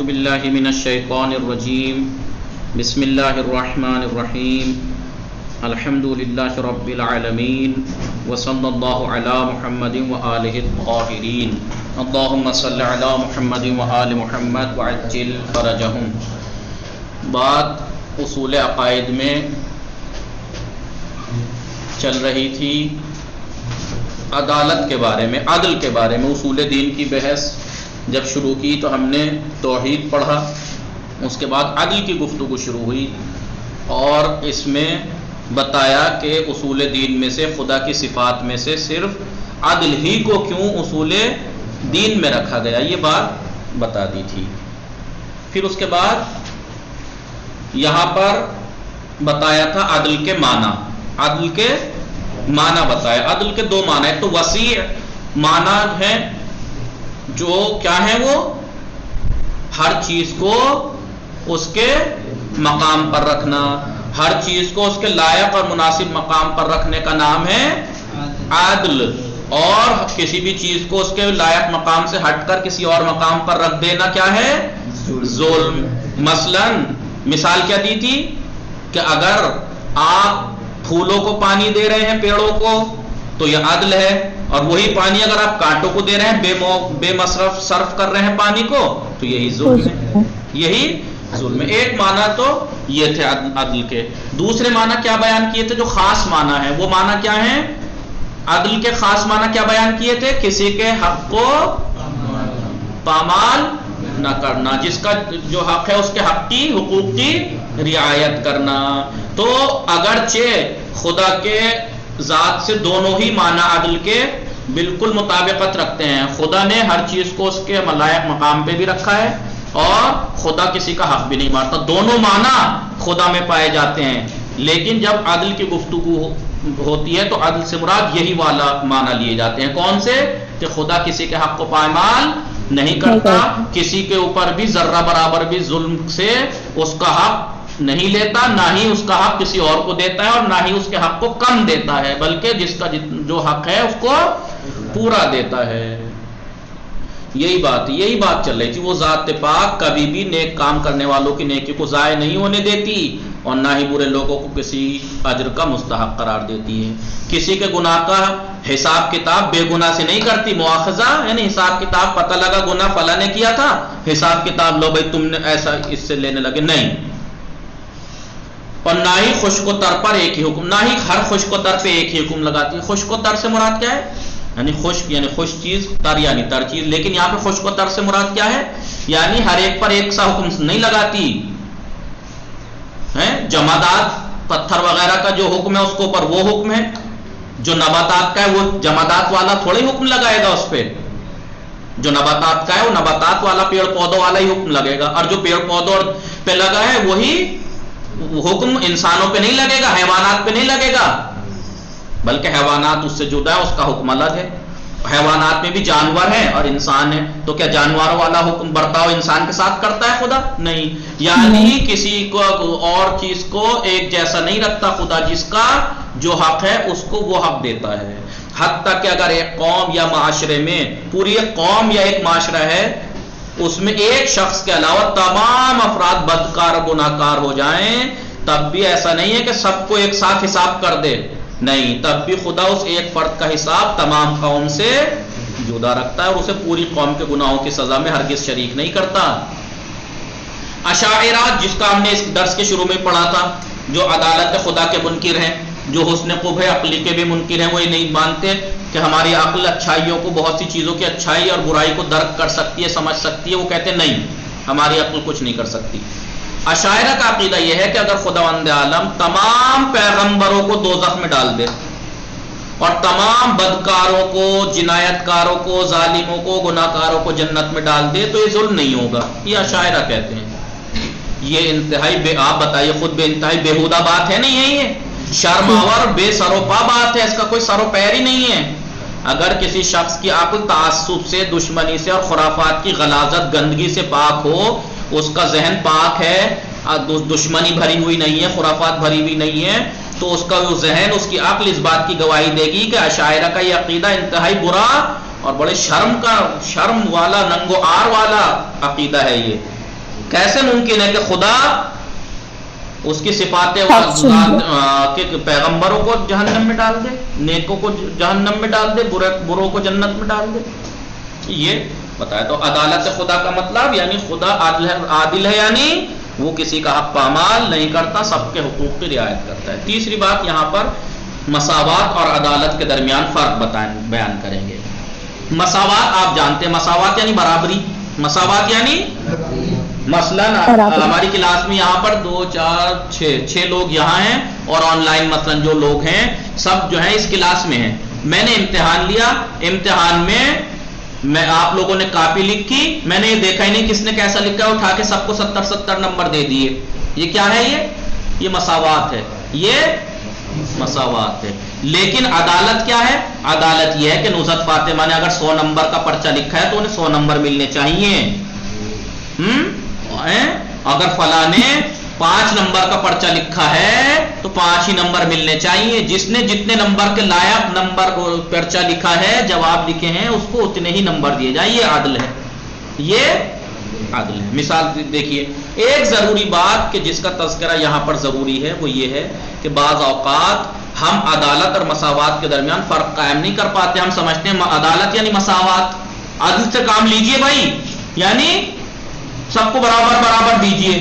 باللہ من الشیطان الرجیم بسم اللہ الرحمن الرحیم الحمد للہ رب العالمین وصلی اللہ علی محمد وآلہ الطاہرین اللہم صل علی محمد وآل محمد وعجل فرجہم۔ بات اصول عقائد میں چل رہی تھی عدالت کے بارے میں، عدل کے بارے میں۔ اصول دین کی بحث جب شروع کی تو ہم نے توحید پڑھا، اس کے بعد عدل کی گفتگو شروع ہوئی اور اس میں بتایا کہ اصول دین میں سے، خدا کی صفات میں سے صرف عدل ہی کو کیوں اصول دین میں رکھا گیا، یہ بات بتا دی تھی۔ پھر اس کے بعد یہاں پر بتایا تھا عدل کے معنی، عدل کے معنی بتایا۔ عدل کے دو معنی، ایک تو وسیع معنی ہے، جو کیا ہے، وہ ہر چیز کو اس کے مقام پر رکھنا، ہر چیز کو اس کے لائق اور مناسب مقام پر رکھنے کا نام ہے عدل، اور کسی بھی چیز کو اس کے لائق مقام سے ہٹ کر کسی اور مقام پر رکھ دینا کیا ہے، ظلم۔ مثلا مثال کیا دی تھی کہ اگر آپ پھولوں کو پانی دے رہے ہیں، پیڑوں کو، تو یہ عدل ہے، اور وہی پانی اگر آپ کانٹوں کو دے رہے ہیں، بے مصرف صرف کر رہے ہیں پانی کو، تو یہی ظلم ہے، یہی ظلم ہے۔ ایک معنی تو یہ تھے عدل کے۔ دوسرے معنی کیا بیان کیے تھے جو خاص معنی ہے، وہ معنی کیا ہے؟ عدل کے خاص معنی کیا بیان کیے تھے؟ کسی کے حق کو پامال نہ کرنا، جس کا جو حق ہے اس کے حق کی، حقوق کی رعایت کرنا۔ تو اگرچہ خدا کے ذات سے دونوں ہی معنی عدل کے بالکل مطابقت رکھتے ہیں، خدا نے ہر چیز کو اس کے ملائق مقام پہ بھی رکھا ہے اور خدا کسی کا حق بھی نہیں مارتا، دونوں معنی خدا میں پائے جاتے ہیں، لیکن جب عدل کی گفتگو ہوتی ہے تو عدل سے مراد یہی والا معنی لیے جاتے ہیں۔ کون سے؟ کہ خدا کسی کے حق کو پامال نہیں کرتا، کسی کے اوپر بھی ذرہ برابر بھی ظلم سے اس کا حق نہیں لیتا، نہ ہی اس کا حق کسی اور کو دیتا ہے اور نہ ہی اس کے حق کو کم دیتا ہے، بلکہ جس کا جو حق ہے اس کو پورا دیتا ہے۔ یہی بات چل رہی تھی۔ وہ ذات پاک کبھی بھی نیک کام کرنے والوں کی نیکی کو ضائع نہیں ہونے دیتی اور نہ ہی برے لوگوں کو کسی اجر کا مستحق قرار دیتی ہے۔ کسی کے گناہ کا حساب کتاب بے گناہ سے نہیں کرتی، مواخذہ یعنی حساب کتاب پتہ لگا گناہ فلاں نے کیا تھا، حساب کتاب لو بھائی تم نے ایسا اس سے لینے لگے، نہیں۔ اور نہ ہی خشک و تر پر ایک ہی حکم، نہ ہی ہر خشک و تر پہ ایک ہی حکم لگاتی ہے۔ خشک و تر سے مراد کیا ہے؟ یعنی خشک یعنی خوش چیز، تر یعنی تر چیز، لیکن یہاں پہ خشک و تر سے مراد کیا ہے؟ یعنی ہر ایک پر ایک سا حکم نہیں لگاتی ہے۔ جمادات پتھر وغیرہ کا جو حکم ہے اس کے اوپر وہ حکم ہے، جو نباتات کا ہے وہ جمادات والا تھوڑی حکم لگائے گا اس پہ، جو نباتات کا ہے وہ نباتات والا پیڑ پودوں والا ہی حکم لگے گا، اور جو پیڑ پودوں پہ لگا ہے وہی حکم انسانوں پہ نہیں لگے گا، حیوانات پہ نہیں لگے گا، بلکہ حیوانات اس سے جدا ہے، اس کا حکم الگ ہے۔ حیوانات میں بھی جانور ہیں اور انسان ہے، تو کیا جانوروں والا حکم برتاؤ انسان کے ساتھ کرتا ہے خدا؟ نہیں۔ یعنی کسی کو اور چیز کو ایک جیسا نہیں رکھتا خدا، جس کا جو حق ہے اس کو وہ حق دیتا ہے۔ حتیٰ کہ اگر ایک قوم یا معاشرے میں، پوری ایک قوم یا ایک معاشرہ ہے، اس میں ایک شخص کے علاوہ تمام افراد بدکار گناہ کار ہو جائیں، تب بھی ایسا نہیں ہے کہ سب کو ایک ساتھ حساب کر دے، نہیں، تب بھی خدا اس ایک فرد کا حساب تمام قوم سے جدا رکھتا ہے اور اسے پوری قوم کے گناہوں کی سزا میں ہرگز شریک نہیں کرتا۔ اشاعرہ، جس کا ہم نے اس درس کے شروع میں پڑھا تھا، جو عدالت خدا کے منکر ہیں، جو حسن قبح عقلی کے بھی منکر ہیں، وہ یہ نہیں مانتے کہ ہماری عقل اچھائیوں کو، بہت سی چیزوں کی اچھائی اور برائی کو درک کر سکتی ہے، سمجھ سکتی ہے، وہ کہتے ہیں نہیں، ہماری عقل کچھ نہیں کر سکتی۔ اشاعرہ کا عقیدہ یہ ہے کہ اگر خداوند عالم تمام پیغمبروں کو دوزخ میں ڈال دے اور تمام بدکاروں کو، جنایت کاروں کو، ظالموں کو، گناہ کاروں کو جنت میں ڈال دے تو یہ ظلم نہیں ہوگا، یہ اشاعرہ کہتے ہیں۔ یہ انتہائی آپ بتائیے خود بے انتہائی بےہودہ بات ہے نہیں ہے، یہ شرم آور بے سر و پا بات ہے، اس کا کوئی سر و پیر ہی نہیں ہے۔ اگر کسی شخص کی عقل تعصب سے، دشمنی سے اور خرافات کی غلاظت، گندگی سے پاک ہو، اس کا ذہن پاک ہے، دشمنی بھری ہوئی نہیں ہے، خرافات بھری ہوئی نہیں ہے، تو اس کا وہ ذہن، اس کی عقل اس بات کی گواہی دے گی کہ اشاعرہ کا یہ عقیدہ انتہائی برا اور بڑے شرم والا، ننگ و آر والا عقیدہ ہے یہ۔ کیسے ممکن ہے کہ خدا اس کی صفات کے پیغمبروں کو جہنم میں ڈال دے، نیکوں کو جہنم میں ڈال دے، بروں کو جنت میں ڈال دے؟ یہ بتایا. تو عدالت خدا کا مطلب یعنی خدا عادل ہے، یعنی وہ کسی کا حق پامال نہیں کرتا، سب کے حقوق کی رعایت کرتا ہے. تیسری بات یہاں پر مساوات اور عدالت کے درمیان فرق بیان کریں گے. مساوات آپ جانتے ہیں، مساوات یعنی برابری. مساوات یعنی مثلا ہماری کلاس میں یہاں پر 2 4 6 لوگ یہاں ہیں، اور آن لائن مثلا جو لوگ ہیں سب جو ہیں اس کلاس میں ہیں. میں نے امتحان لیا، امتحان میں آپ لوگوں نے کاپی لکھی، میں نے یہ دیکھا ہی نہیں کس نے کیسا لکھا، اٹھا کے سب کو 70 نمبر دے دیے. یہ کیا ہے؟ یہ مساوات ہے، یہ مساوات ہے. لیکن عدالت کیا ہے؟ عدالت یہ ہے کہ نصرت فاطمہ نے اگر 100 نمبر کا پرچہ لکھا ہے تو انہیں 100 نمبر ملنے چاہیے. اگر فلاں نے 5 نمبر کا پرچہ لکھا ہے تو 5 ہی نمبر ملنے چاہیے. جس نے جتنے نمبر کے لائق نمبر پرچہ لکھا ہے، جواب لکھے ہیں، اس کو اتنے ہی نمبر دیے جائیں. یہ عدل ہے، یہ عدل ہے. مثال دیکھیے، ایک ضروری بات کہ جس کا تذکرہ یہاں پر ضروری ہے وہ یہ ہے کہ بعض اوقات ہم عدالت اور مساوات کے درمیان فرق قائم نہیں کر پاتے. ہم سمجھتے ہیں عدالت یعنی مساوات، عدل سے کام لیجئے بھائی، یعنی سب کو برابر برابر دیجئے.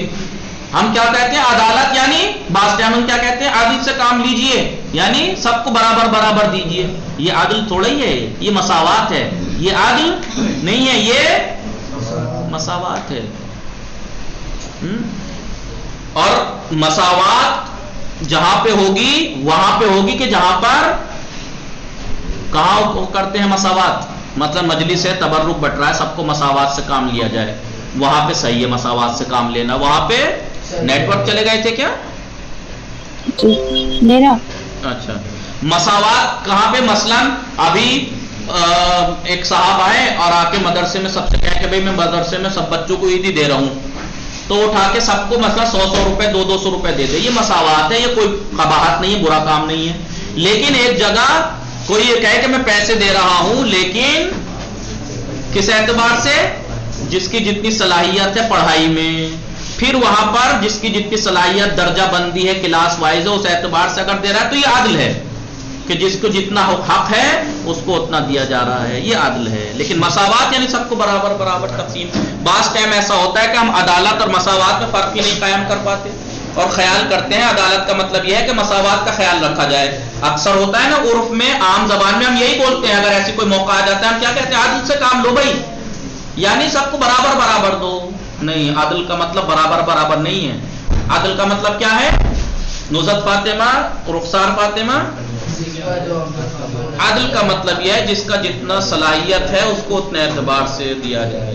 ہم کیا کہتے ہیں؟ عدالت یعنی بعض ٹائم ہم کیا کہتے ہیں؟ عدل سے کام لیجئے، یعنی سب کو برابر برابر دیجئے. یہ عدل تھوڑا ہی ہے، یہ مساوات ہے. یہ عدل نہیں ہے، یہ مساوات ہے. اور مساوات جہاں پہ ہوگی وہاں پہ ہوگی کہ جہاں پر کہاں کرتے ہیں مساوات، مطلب مجلس ہے، تبرک بٹ رہا ہے، سب کو مساوات سے کام لیا جائے، وہاں پہ صحیح ہے مساوات سے کام لینا. وہاں پہ نیٹ ورک چلے گئے تھے کیا؟ اچھا. مساوات کہاں پہ؟ مثلا ابھی ایک صاحب آئے اور آ کے مدرسے میں سب سے کہا کہ بھائی میں مدرسے میں سب بچوں کو عیدی دے رہا ہوں، تو اٹھا کے سب کو مثلا 100 روپے 200 روپے دے دے. یہ مساوات ہے، یہ کوئی قباحت نہیں ہے، برا کام نہیں ہے. لیکن ایک جگہ کوئی یہ کہے کہ میں پیسے دے رہا ہوں، لیکن کس اعتبار سے؟ جس کی جتنی صلاحیت ہے پڑھائی میں. پھر وہاں پر جس کی جتنی صلاحیت درجہ بندی ہے کلاس وائز ہے، اس اعتبار سے اگر دے رہا ہے تو یہ عدل ہے کہ جس کو جتنا حق ہے اس کو اتنا دیا جا رہا ہے. یہ عدل ہے. لیکن مساوات یعنی سب کو برابر برابر تقسیم. بعض ٹائم ایسا ہوتا ہے کہ ہم عدالت اور مساوات میں فرق ہی نہیں قائم کر پاتے اور خیال کرتے ہیں عدالت کا مطلب یہ ہے کہ مساوات کا خیال رکھا جائے. اکثر ہوتا ہے نا عرف میں، عام زبان میں ہم یہی بولتے ہیں. اگر ایسی کوئی موقع آ جاتا ہے ہم کیا کہتے ہیں؟ عدل سے کام لو بھائی، یعنی سب کو برابر برابر دو. نہیں، عدل کا مطلب برابر برابر نہیں ہے. عدل کا مطلب کیا ہے؟ نصرت فاطمہ، رخسار فاطمہ. عدل کا مطلب یہ ہے جس کا جتنا صلاحیت ہے اس کو اتنے اعتبار سے دیا جائے.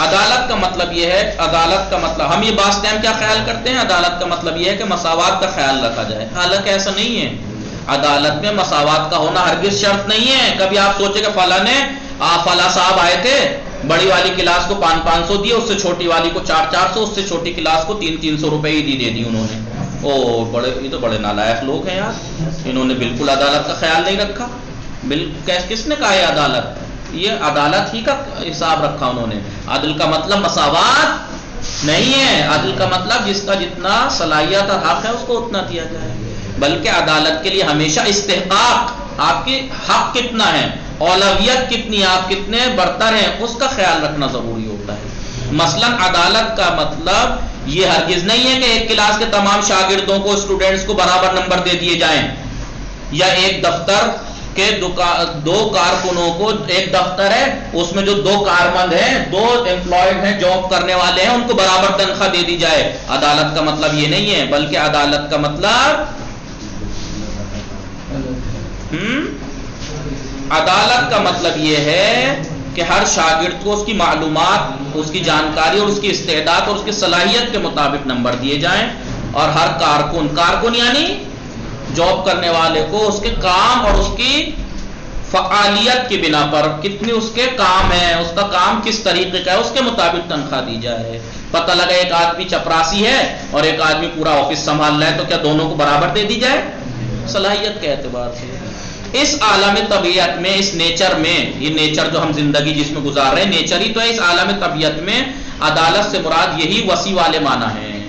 عدالت کا مطلب یہ ہے، عدالت کا مطلب ہم یہ بعض ٹائم کیا خیال کرتے ہیں؟ عدالت کا مطلب یہ ہے کہ مساوات کا خیال رکھا جائے. حالانکہ ایسا نہیں ہے. عدالت میں مساوات کا ہونا ہرگز شرط نہیں ہے. کبھی آپ سوچے کہ فلاں نے فلاں صاحب آئے تھے، بڑی والی کلاس کو 500 دیے، اس سے چھوٹی والی کو 400، اس سے چھوٹی کلاس کو 300 روپے ہی دے دی انہوں نے. یہ تو بڑے نالائق لوگ ہیں یار، انہوں نے بالکل عدالت کا خیال نہیں رکھا. کس نے کہا یہ عدالت؟ یہ عدالت ہی کا حساب رکھا انہوں نے. عدل کا مطلب مساوات نہیں ہے. عدل کا مطلب جس کا جتنا صلاحیت اور حق ہے اس کو اتنا دیا جائے. بلکہ عدالت کے لیے ہمیشہ استحقاق، آپ کی حق کتنا ہے، اولویت کتنی، آپ کتنے برتر ہیں، اس کا خیال رکھنا ضروری ہوتا ہے. مثلا عدالت کا مطلب یہ ہرگز نہیں ہے کہ ایک کلاس کے تمام شاگردوں کو، اسٹوڈنٹس کو برابر نمبر دے دیے جائیں، یا ایک دفتر کے 2 کارکنوں کو، ایک دفتر ہے اس میں جو 2 کارمند ہیں، 2 امپلائڈ ہیں، جاب کرنے والے ہیں، ان کو برابر تنخواہ دے دی جائے. عدالت کا مطلب یہ نہیں ہے. بلکہ عدالت کا مطلب عدالت کا مطلب یہ ہے کہ ہر شاگرد کو اس کی معلومات، اس کی جانکاری اور اس کی استعداد اور اس کی صلاحیت کے مطابق نمبر دیے جائیں. اور ہر کارکن یعنی جاب کرنے والے کو اس کے کام اور اس کی فعالیت کی بنا پر، کتنی اس کے کام ہے، اس کا کام کس طریقے کا ہے، اس کے مطابق تنخواہ دی جائے. پتہ لگا ایک آدمی چپراسی ہے اور ایک آدمی پورا آفس سنبھال رہا ہے، تو کیا دونوں کو برابر دے دی جائے صلاحیت کے اعتبار سے؟ اس عالم طبیعت میں، اس نیچر میں، یہ نیچر جو ہم زندگی جس میں گزار رہے ہیں نیچر ہی تو ہے. اس عالم طبیعت میں عدالت سے مراد یہی وسیع والے معنی ہیں،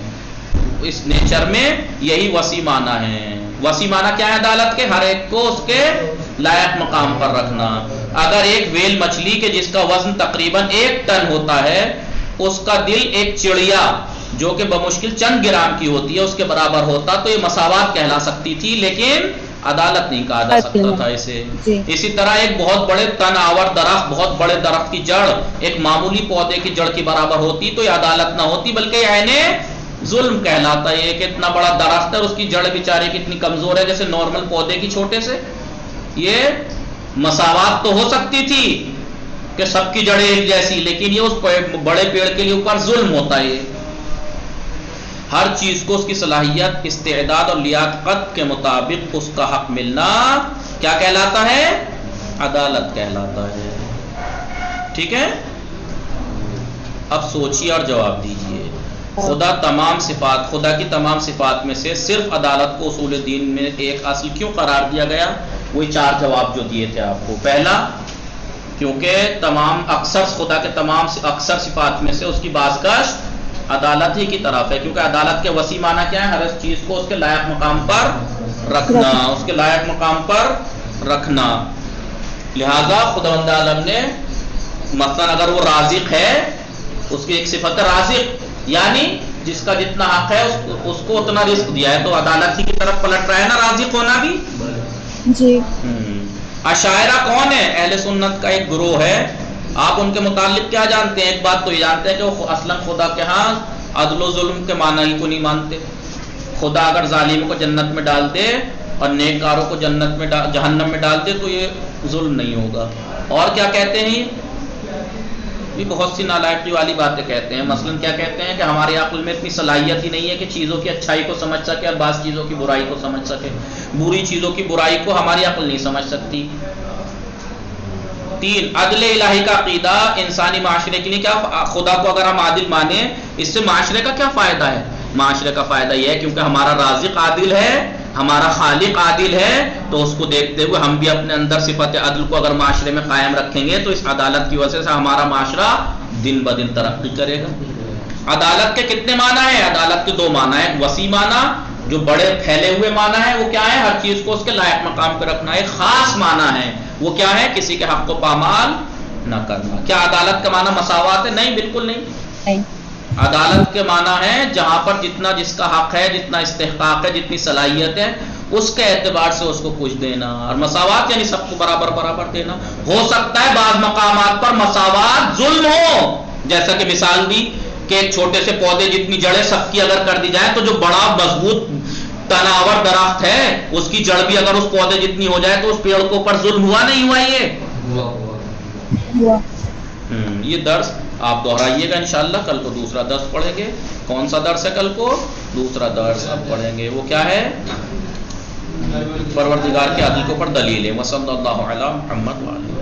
اس نیچر میں یہی وسیع معنی ہیں۔ وسیع معنی کیا ہے عدالت کے؟ ہر ایک کو اس کے لائق مقام پر رکھنا۔ اگر ایک ویل مچھلی کے جس کا وزن تقریباً 1 ٹن ہوتا ہے، اس کا دل ایک چڑیا جو کہ بمشکل چند گرام کی ہوتی ہے اس کے برابر ہوتا تو یہ مساوات کہلا سکتی تھی، لیکن عدالت نہیں کہا جا سکتا تھا اسے۔ اسی طرح ایک بہت بڑے تن آور درخت، بہت بڑے درخت کی جڑ ایک معمولی پودے کی جڑ کے برابر ہوتی تو یہ عدالت نہ ہوتی، بلکہ یہ عین ظلم کہلاتا ہے کہ اتنا بڑا درخت ہے اور اس کی جڑ بیچارے کتنی کمزور ہے جیسے نارمل پودے کی چھوٹے سے۔ یہ مساوات تو ہو سکتی تھی کہ سب کی جڑیں ایک جیسی، لیکن یہ اس بڑے پیڑ کے لیے اوپر ظلم ہوتا ہے۔ ہر چیز کو اس کی صلاحیت، استعداد اور لیاقت کے مطابق اس کا حق ملنا کیا کہلاتا ہے؟ عدالت کہلاتا ہے۔ ٹھیک ہے، اب سوچیے اور جواب دیجیے۔ خدا کی تمام صفات میں سے صرف عدالت کو اصول دین میں ایک اصل کیوں قرار دیا گیا؟ وہی 4 جواب جو دیے تھے آپ کو۔ پہلا، کیونکہ خدا کے تمام اکثر صفات میں سے اس کی بازگشت عدالت ہی کی طرف ہے، کیونکہ عدالت کے وسیع معنی کیا ہے؟ ہر اس چیز کو اس کے لائق مقام پر رکھنا، اس کے لائق مقام پر رکھنا۔ لہذا خداوند عالم نے مثلا اگر وہ رازق ہے، اس کی ایک صفت رازق، یعنی جس کا جتنا حق ہے اس کو اتنا رزق دیا ہے، تو عدالت ہی کی طرف پلٹ رہا ہے نا رازق ہونا بھی۔ جی اشاعرہ کون ہے؟ اہل سنت کا ایک گروہ ہے۔ آپ ان کے متعلق کیا جانتے ہیں؟ ایک بات تو یہ جانتے ہیں کہ وہ اصلا خدا کے ہاں عدل و ظلم کے معنی ہی کو نہیں مانتے۔ خدا اگر ظالم کو جنت میں ڈال دے اور نیک کاروں کو جہنم میں ڈال دے تو یہ ظلم نہیں ہوگا۔ اور کیا کہتے ہیں؟ یہ بہت سی نالائقی والی باتیں کہتے ہیں۔ مثلا کیا کہتے ہیں کہ ہمارے عقل میں اتنی صلاحیت ہی نہیں ہے کہ چیزوں کی اچھائی کو سمجھ سکے اور بعض چیزوں کی برائی کو سمجھ سکے، بری چیزوں کی برائی کو ہماری عقل نہیں سمجھ سکتی۔ 3، عدل الہی کا عقیدہ انسانی معاشرے کے لیے کیا؟ خدا کو اگر ہم عادل مانیں، اس سے معاشرے کا کیا فائدہ ہے؟ معاشرے کا فائدہ یہ ہے کیونکہ ہمارا رازق عادل ہے، ہمارا خالق عادل ہے، تو اس کو دیکھتے ہوئے ہم بھی اپنے اندر صفت عدل کو اگر معاشرے میں قائم رکھیں گے تو اس عدالت کی وجہ سے ہمارا معاشرہ دن بدن ترقی کرے گا۔ عدالت کے کتنے معنی ہیں؟ عدالت کے 2 معنی ہیں۔ وسیع معنی جو بڑے پھیلے ہوئے معنی ہے وہ کیا ہے؟ ہر چیز کو اس کے لائق مقام پہ رکھنا۔ ایک خاص معنی ہے، وہ کیا ہے؟ کسی کے حق کو پامال نہ کرنا۔ کیا عدالت کا معنی مساوات ہے؟ نہیں، بالکل نہیں۔ عدالت کے معنی ہے جہاں پر جتنا جس کا حق ہے، جتنا استحقاق ہے، جتنی صلاحیت ہے، اس کے اعتبار سے اس کو کچھ دینا۔ اور مساوات یعنی سب کو برابر برابر دینا۔ ہو سکتا ہے بعض مقامات پر مساوات ظلم ہو، جیسا کہ مثال دی کہ ایک چھوٹے سے پودے جتنی جڑیں سب کی اگر کر دی جائے تو جو بڑا مضبوط تناور درخت ہے اس کی جڑ بھی اگر اس پودے جتنی ہو جائے تو اس پیڑ کے اوپر ظلم ہوا نہیں ہوا؟ یہ درس آپ دہرائیے گا انشاءاللہ۔ کل کو دوسرا درس پڑھیں گے۔ کون سا درس ہے کل کو؟ دوسرا درس اب پڑھیں گے، وہ کیا ہے؟ پروردگار کے عدل کے اوپر دلیل ہے۔ وصلی اللہ علی محمد وعلی